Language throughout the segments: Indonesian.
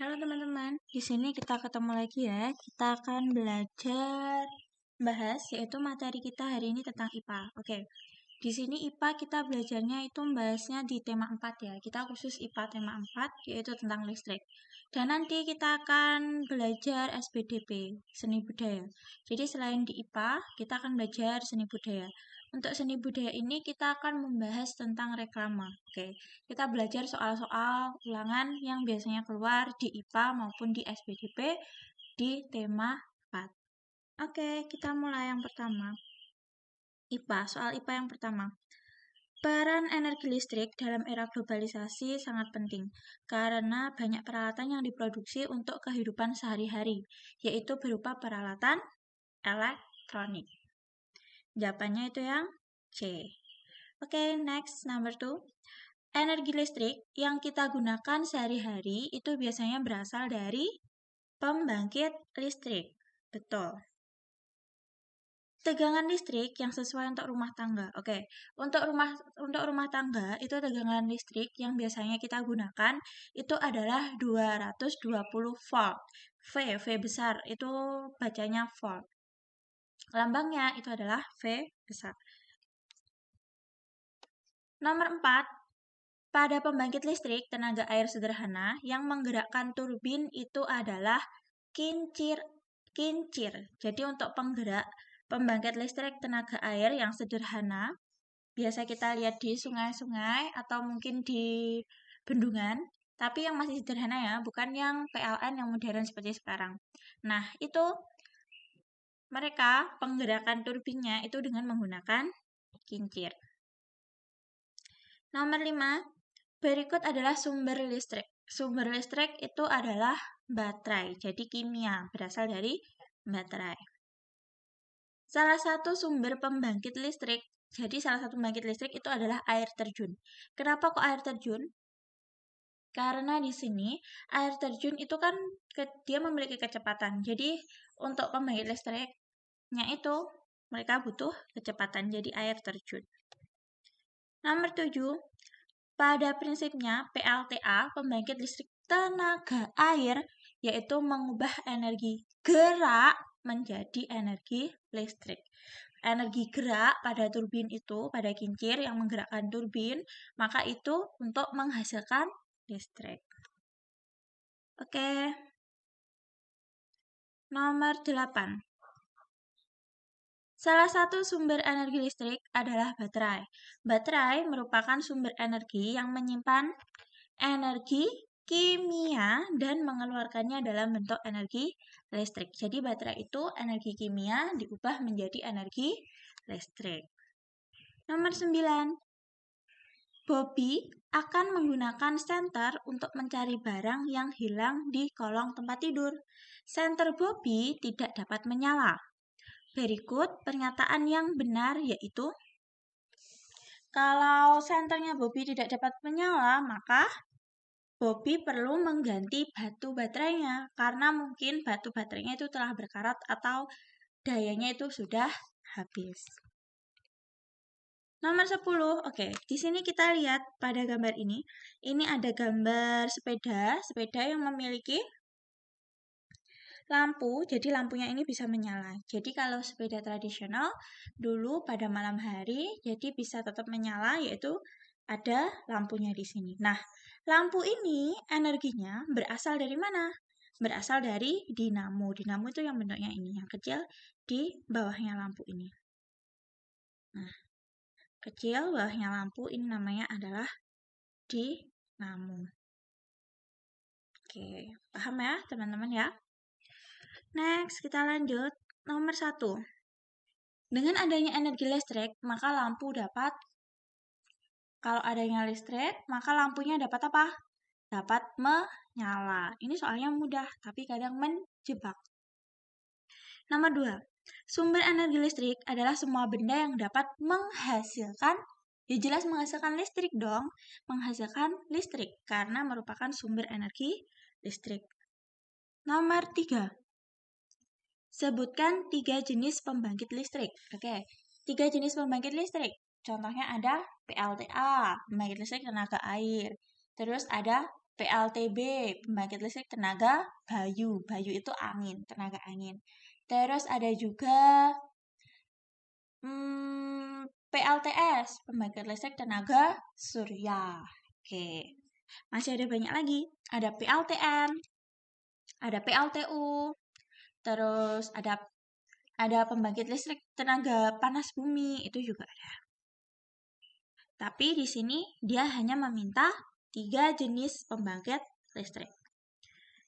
Halo teman-teman, di sini kita ketemu lagi ya. Kita akan belajar bahas yaitu materi kita hari ini tentang IPA. Oke. Di sini IPA kita belajarnya itu membahasnya di tema 4 ya. Kita khusus IPA tema 4 yaitu tentang listrik. Dan nanti kita akan belajar SBDP, seni budaya. Jadi selain di IPA, kita akan belajar seni budaya. Untuk seni budaya ini kita akan membahas tentang reklame. Oke. Kita belajar soal-soal ulangan yang biasanya keluar di IPA maupun di SBDP di tema 4. Oke, kita mulai yang pertama. IPA, soal IPA yang pertama. Peran energi listrik dalam era globalisasi sangat penting karena banyak peralatan yang diproduksi untuk kehidupan sehari-hari, yaitu berupa peralatan elektronik. Jawabannya itu yang C. Oke, next, number 2. Energi listrik yang kita gunakan sehari-hari itu biasanya berasal dari pembangkit listrik. Betul. Tegangan listrik yang sesuai untuk rumah tangga. Oke, untuk rumah tangga itu tegangan listrik yang biasanya kita gunakan itu adalah 220 volt. V besar itu bacanya volt. Lambangnya itu adalah V besar. Nomor 4. Pada pembangkit listrik tenaga air sederhana yang menggerakkan turbin itu adalah kincir. Jadi untuk penggerak pembangkit listrik tenaga air yang sederhana, biasa kita lihat di sungai-sungai atau mungkin di bendungan, tapi yang masih sederhana ya, bukan yang PLN yang modern seperti sekarang. Nah, itu mereka penggerakan turbinnya itu dengan menggunakan kincir. Nomor 5, berikut adalah sumber listrik. Sumber listrik itu adalah baterai, jadi kimia, berasal dari baterai. Salah satu sumber pembangkit listrik, jadi salah satu pembangkit listrik itu adalah air terjun. Kenapa kok air terjun? Karena di sini air terjun itu kan dia memiliki kecepatan. Jadi untuk pembangkit listriknya itu mereka butuh kecepatan, jadi air terjun. Nomor 7. Pada prinsipnya, PLTA, pembangkit listrik tenaga air, yaitu mengubah energi gerak menjadi energi listrik. Energi gerak pada turbin itu, pada kincir yang menggerakkan turbin, maka itu untuk menghasilkan listrik. Oke. Nomor 8. Salah satu sumber energi listrik adalah baterai. Baterai merupakan sumber energi yang menyimpan energi kimia dan mengeluarkannya dalam bentuk energi listrik. Jadi baterai itu energi kimia diubah menjadi energi listrik. Nomor 9. Bobby akan menggunakan senter untuk mencari barang yang hilang di kolong tempat tidur. Senter Bobby tidak dapat menyala. Berikut pernyataan yang benar yaitu, kalau senternya Bobby tidak dapat menyala, maka Bobby perlu mengganti batu baterainya karena mungkin batu baterainya itu telah berkarat atau dayanya itu sudah habis. Nomor 10. Oke, di sini kita lihat pada gambar ini. Ini ada gambar sepeda yang memiliki lampu, jadi lampunya ini bisa menyala. Jadi kalau sepeda tradisional dulu pada malam hari, jadi bisa tetap menyala, yaitu ada lampunya di sini. Nah, lampu ini energinya berasal dari mana? Berasal dari dinamo. Dinamo itu yang bentuknya ini, yang kecil di bawahnya lampu ini. Nah, kecil bawahnya lampu ini namanya adalah dinamo. Oke, paham ya teman-teman ya? Next, kita lanjut. Nomor 1. Dengan adanya energi listrik, maka lampu dapat, kalau adanya listrik, maka lampunya dapat apa? Dapat menyala. Ini soalnya mudah, tapi kadang menjebak. Nomor 2. Sumber energi listrik adalah semua benda yang dapat menghasilkan, ya jelas menghasilkan listrik dong, menghasilkan listrik, karena merupakan sumber energi listrik. Nomor 3. Sebutkan 3 jenis pembangkit listrik. Oke, 3 jenis pembangkit listrik. Contohnya ada PLTA, pembangkit listrik tenaga air. Terus ada PLTB, pembangkit listrik tenaga Bayu. Bayu itu angin, tenaga angin. Terus ada juga PLTS, pembangkit listrik tenaga surya. Oke. Masih ada banyak lagi. Ada PLTN, ada PLTU, terus ada pembangkit listrik tenaga panas bumi, itu juga ada. Tapi di sini dia hanya meminta 3 jenis pembangkit listrik.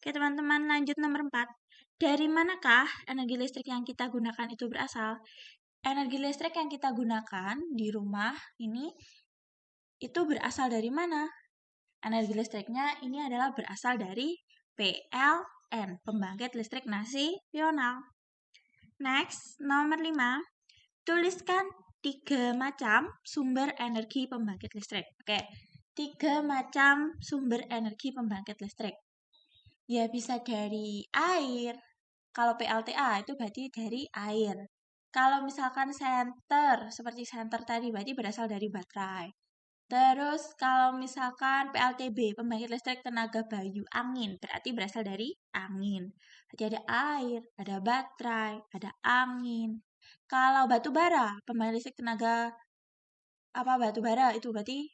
Oke teman-teman, lanjut nomor 4. Dari manakah energi listrik yang kita gunakan itu berasal? Energi listrik yang kita gunakan di rumah ini itu berasal dari mana? Energi listriknya ini adalah berasal dari PLN, pembangkit listrik nasional. Next, nomor 5. Tuliskan 3 macam sumber energi pembangkit listrik. Oke, 3 macam sumber energi pembangkit listrik. Ya bisa dari air. Kalau PLTA itu berarti dari air. Kalau misalkan senter, seperti senter tadi berarti berasal dari baterai. Terus kalau misalkan PLTB, pembangkit listrik tenaga Bayu, angin, berarti berasal dari angin. Berarti ada air, ada baterai, ada angin. Kalau batu bara, pembangkit listrik tenaga batu bara itu berarti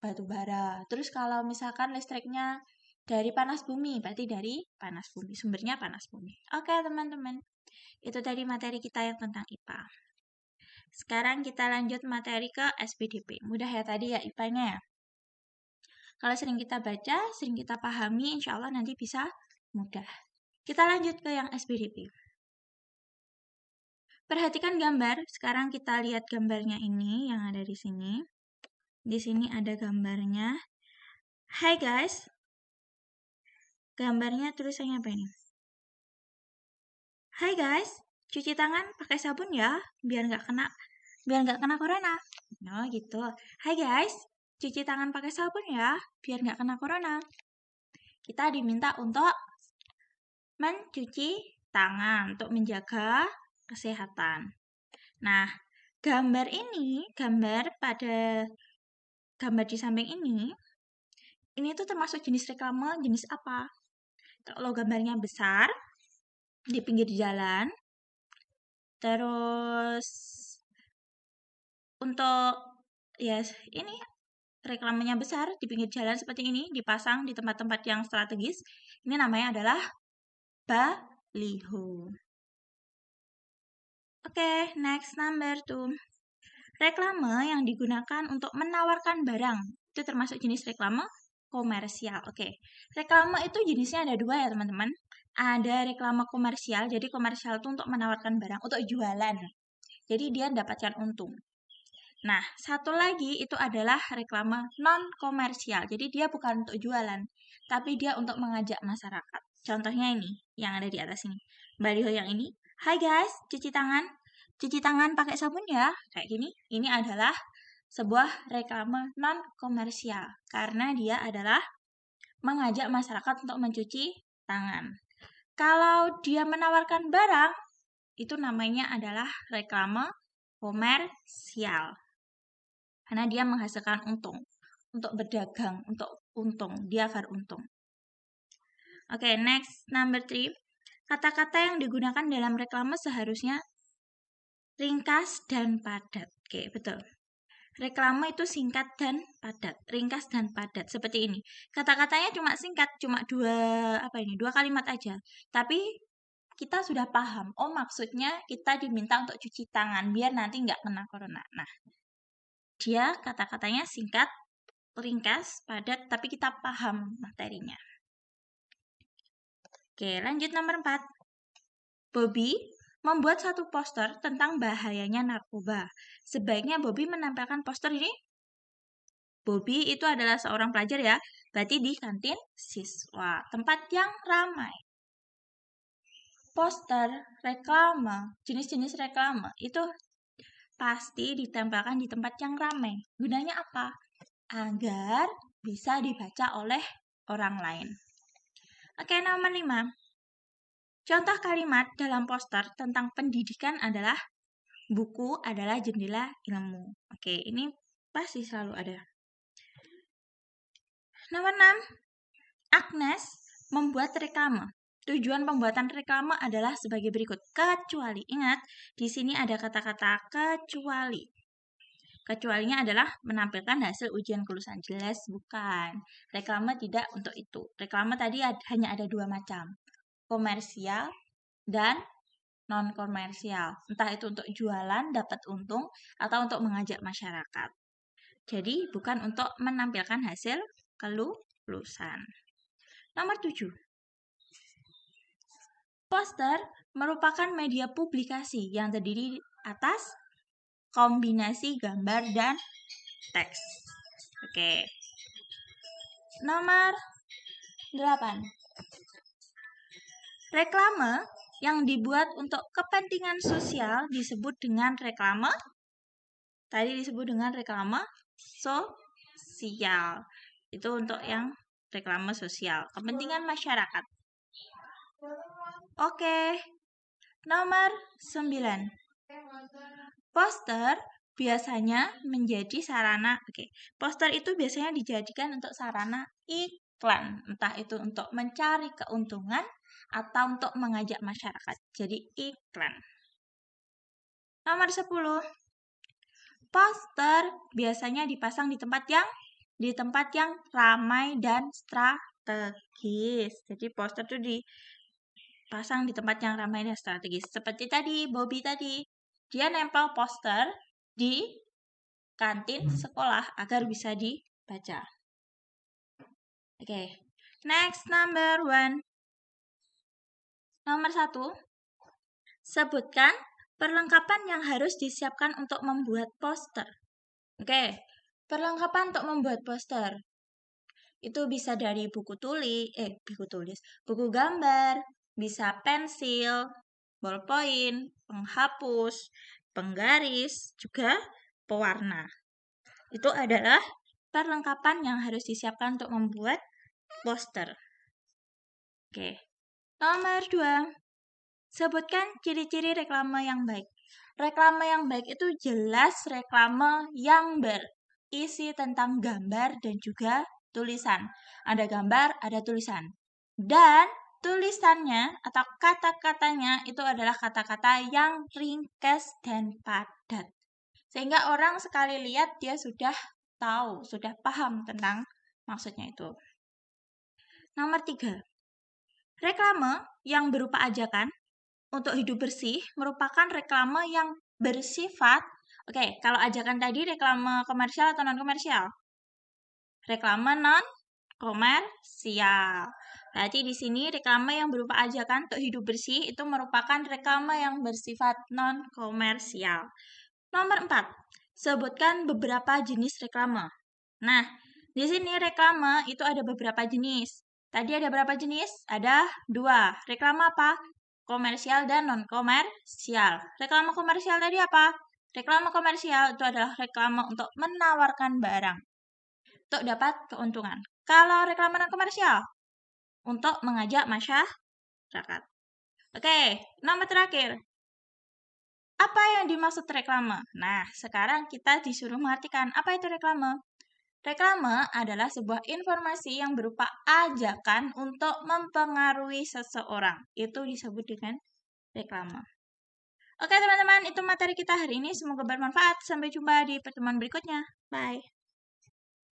batu bara. Terus kalau misalkan listriknya dari panas bumi, berarti dari panas bumi. Sumbernya panas bumi. Oke teman-teman, itu tadi materi kita yang tentang IPA. Sekarang kita lanjut materi ke SPDP. Mudah ya tadi ya IPA-nya ya. Kalau sering kita baca, sering kita pahami, insya Allah nanti bisa mudah. Kita lanjut ke yang SPDP. Perhatikan gambar. Sekarang kita lihat gambarnya ini yang ada di sini. Di sini ada gambarnya. Hai guys. Gambarnya tulisannya apa ini? Hai guys, cuci tangan pakai sabun ya, biar nggak kena corona. Oh gitu. Hai guys, cuci tangan pakai sabun ya, biar nggak kena corona. Kita diminta untuk mencuci tangan untuk menjaga kesehatan. Nah, gambar di samping ini tuh termasuk jenis reklame jenis apa? Kalau gambarnya besar, di pinggir jalan, terus untuk ini reklamenya besar di pinggir jalan seperti ini, dipasang di tempat-tempat yang strategis. Ini namanya adalah baliho. Oke, next number 2. Reklame yang digunakan untuk menawarkan barang. Itu termasuk jenis reklame komersial. Oke, reklame itu jenisnya ada 2 ya teman-teman. Ada reklame komersial, jadi komersial itu untuk menawarkan barang, untuk jualan. Jadi dia dapatkan untung. Nah, satu lagi itu adalah reklame non-komersial. Jadi dia bukan untuk jualan, tapi dia untuk mengajak masyarakat. Contohnya ini, yang ada di atas ini. Baliho yang ini. Hai guys, cuci tangan pakai sabun ya. Kayak gini. Ini adalah sebuah reklame non-komersial. Karena dia adalah mengajak masyarakat untuk mencuci tangan. Kalau dia menawarkan barang, itu namanya adalah reklame komersial. Karena dia menghasilkan untung. Untuk berdagang, untuk untung. Dia akan untung. Oke, next, number 3. Kata-kata yang digunakan dalam reklame seharusnya ringkas dan padat. Oke, betul. Reklame itu singkat dan padat. Ringkas dan padat. Seperti ini. Kata-katanya cuma singkat, cuma dua kalimat aja. Tapi kita sudah paham. Oh, maksudnya kita diminta untuk cuci tangan biar nanti nggak kena corona. Nah, dia kata-katanya singkat, ringkas, padat, tapi kita paham materinya. Oke, lanjut nomor 4. Bobby membuat satu poster tentang bahayanya narkoba. Sebaiknya Bobby menempelkan poster ini. Bobby itu adalah seorang pelajar ya, berarti di kantin siswa, tempat yang ramai. Poster, reklame, jenis-jenis reklame itu pasti ditempelkan di tempat yang ramai. Gunanya apa? Agar bisa dibaca oleh orang lain. Oke, nomor 5. Contoh kalimat dalam poster tentang pendidikan adalah buku adalah jendela ilmu. Oke, ini pasti selalu ada. Nomor 6. Agnes membuat reklame. Tujuan pembuatan reklame adalah sebagai berikut. Kecuali, ingat, di sini ada kata-kata kecuali. Kecualinya adalah menampilkan hasil ujian kelulusan. Jelas bukan. Reklame tidak untuk itu. Reklame tadi hanya ada dua macam. Komersial dan non-komersial. Entah itu untuk jualan, dapat untung, atau untuk mengajak masyarakat. Jadi, bukan untuk menampilkan hasil kelulusan. Nomor 7. Poster merupakan media publikasi yang terdiri atas kombinasi gambar dan teks. Oke. Nomor 8. Reklame yang dibuat untuk kepentingan sosial disebut dengan reklame. Tadi disebut dengan reklame sosial. Itu untuk yang reklame sosial, kepentingan masyarakat. Oke. Nomor 9. Poster biasanya menjadi sarana. Poster itu biasanya dijadikan untuk sarana iklan, entah itu untuk mencari keuntungan atau untuk mengajak masyarakat. Jadi iklan. Nomor 10. Poster biasanya dipasang di tempat yang ramai dan strategis. Jadi poster itu dipasang di tempat yang ramai dan strategis. Seperti tadi, Bobby tadi. Dia nempel poster di kantin sekolah agar bisa dibaca. Oke. Next, number 1. Nomor 1. Sebutkan perlengkapan yang harus disiapkan untuk membuat poster. Oke. Perlengkapan untuk membuat poster. Itu bisa dari buku gambar, bisa pensil, ballpoint, penghapus, penggaris, juga pewarna. Itu adalah perlengkapan yang harus disiapkan untuk membuat poster. Oke. Nomor 2. Sebutkan ciri-ciri reklame yang baik. Reklame yang baik itu jelas reklame yang berisi tentang gambar dan juga tulisan. Ada gambar, ada tulisan. Dan tulisannya atau kata-katanya itu adalah kata-kata yang ringkas dan padat. Sehingga orang sekali lihat dia sudah tahu, sudah paham tentang maksudnya itu. Nomor 3. Reklame yang berupa ajakan untuk hidup bersih merupakan reklame yang bersifat, kalau ajakan tadi reklame komersial atau non-komersial? Reklame non-komersial. Berarti di sini reklame yang berupa ajakan untuk hidup bersih itu merupakan reklame yang bersifat non-komersial. Nomor 4. Sebutkan beberapa jenis reklame. Nah, di sini reklame itu ada beberapa jenis. Tadi ada berapa jenis? Ada 2. Reklame apa? Komersial dan non-komersial. Reklame komersial tadi apa? Reklame komersial itu adalah reklame untuk menawarkan barang untuk dapat keuntungan. Kalau reklame non-komersial untuk mengajak masyarakat. Oke, nomor terakhir. Apa yang dimaksud reklame? Nah, sekarang kita disuruh mengartikan apa itu reklame. Reklame adalah sebuah informasi yang berupa ajakan untuk mempengaruhi seseorang. Itu disebut dengan reklame. Oke teman-teman, itu materi kita hari ini. Semoga bermanfaat. Sampai jumpa di pertemuan berikutnya. Bye.